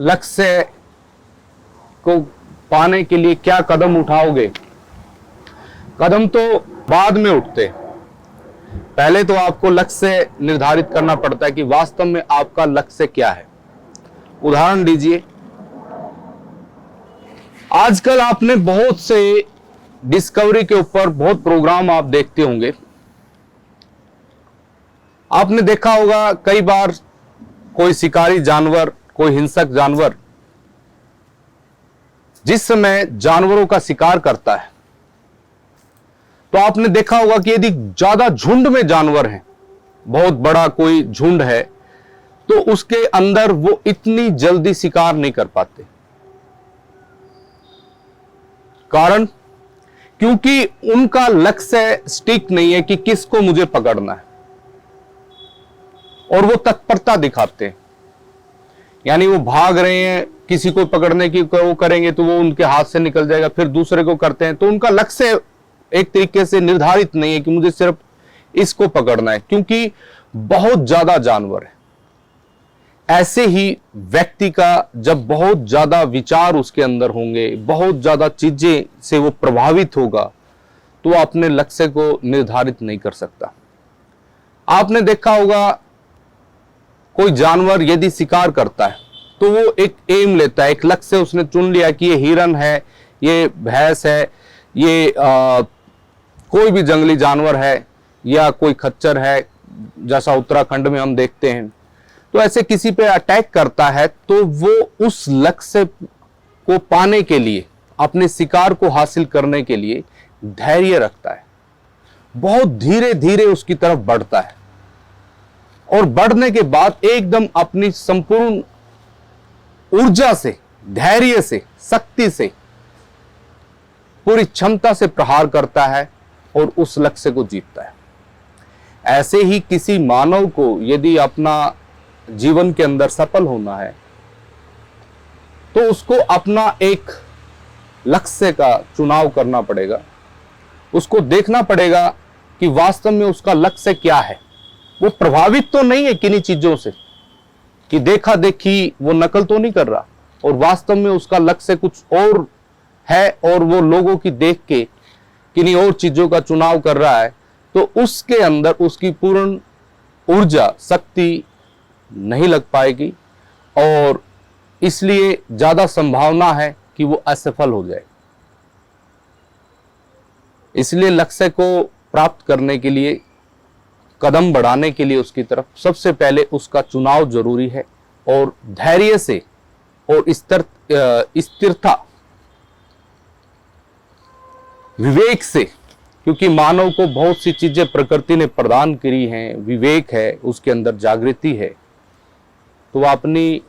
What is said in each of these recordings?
लक्ष्य को पाने के लिए क्या कदम उठाओगे? कदम तो बाद में उठते, पहले तो आपको लक्ष्य निर्धारित करना पड़ता है कि वास्तव में आपका लक्ष्य क्या है। उदाहरण लीजिए, आजकल आपने बहुत से डिस्कवरी के ऊपर बहुत प्रोग्राम आप देखते होंगे। आपने देखा होगा कई बार कोई शिकारी जानवर, कोई हिंसक जानवर जिस समय जानवरों का शिकार करता है, तो आपने देखा होगा कि यदि ज्यादा झुंड में जानवर हैं, बहुत बड़ा कोई झुंड है, तो उसके अंदर वो इतनी जल्दी शिकार नहीं कर पाते। कारण क्योंकि उनका लक्ष्य स्टिक नहीं है कि किसको मुझे पकड़ना है, और वो तत्परता दिखाते हैं। यानी वो भाग रहे हैं, किसी को पकड़ने की वो करेंगे तो वो उनके हाथ से निकल जाएगा, फिर दूसरे को करते हैं, तो उनका लक्ष्य एक तरीके से निर्धारित नहीं है कि मुझे सिर्फ इसको पकड़ना है, क्योंकि बहुत ज्यादा जानवर है। ऐसे ही व्यक्ति का जब बहुत ज्यादा विचार उसके अंदर होंगे, बहुत ज्यादा चीजें से वो प्रभावित होगा, तो वो अपने लक्ष्य को निर्धारित नहीं कर सकता। आपने देखा होगा कोई जानवर यदि शिकार करता है तो वो एक एम लेता है, एक लक्ष्य उसने चुन लिया कि ये हिरन है, ये भैंस है, ये कोई भी जंगली जानवर है, या कोई खच्चर है, जैसा उत्तराखंड में हम देखते हैं। तो ऐसे किसी पे अटैक करता है तो वो उस लक्ष्य को पाने के लिए, अपने शिकार को हासिल करने के लिए धैर्य रखता है, बहुत धीरे धीरे उसकी तरफ बढ़ता है, और बढ़ने के बाद एकदम अपनी संपूर्ण ऊर्जा से, धैर्य से, शक्ति से, पूरी क्षमता से प्रहार करता है और उस लक्ष्य को जीतता है। ऐसे ही किसी मानव को यदि अपना जीवन के अंदर सफल होना है तो उसको अपना एक लक्ष्य का चुनाव करना पड़ेगा। उसको देखना पड़ेगा कि वास्तव में उसका लक्ष्य क्या है। वो प्रभावित तो नहीं है किन्हीं चीजों से, कि देखा देखी वो नकल तो नहीं कर रहा, और वास्तव में उसका लक्ष्य कुछ और है, और वो लोगों की देख के किन्हीं और चीजों का चुनाव कर रहा है, तो उसके अंदर उसकी पूर्ण ऊर्जा, शक्ति नहीं लग पाएगी, और इसलिए ज्यादा संभावना है कि वो असफल हो जाए। इसलिए लक्ष्य को प्राप्त करने के लिए, कदम बढ़ाने के लिए उसकी तरफ, सबसे पहले उसका चुनाव जरूरी है, और धैर्य से और स्थिरता, विवेक से, क्योंकि मानव को बहुत सी चीजें प्रकृति ने प्रदान करी हैं, विवेक है, उसके अंदर जागृति है, तो वह अपनी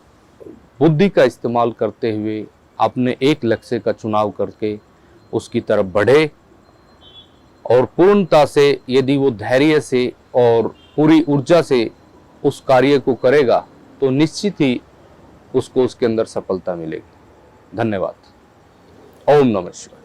बुद्धि का इस्तेमाल करते हुए अपने एक लक्ष्य का चुनाव करके उसकी तरफ बढ़े, और पूर्णता से यदि वो धैर्य से और पूरी ऊर्जा से उस कार्य को करेगा तो निश्चित ही उसको उसके अंदर सफलता मिलेगी। धन्यवाद। ओम नमः शिवाय।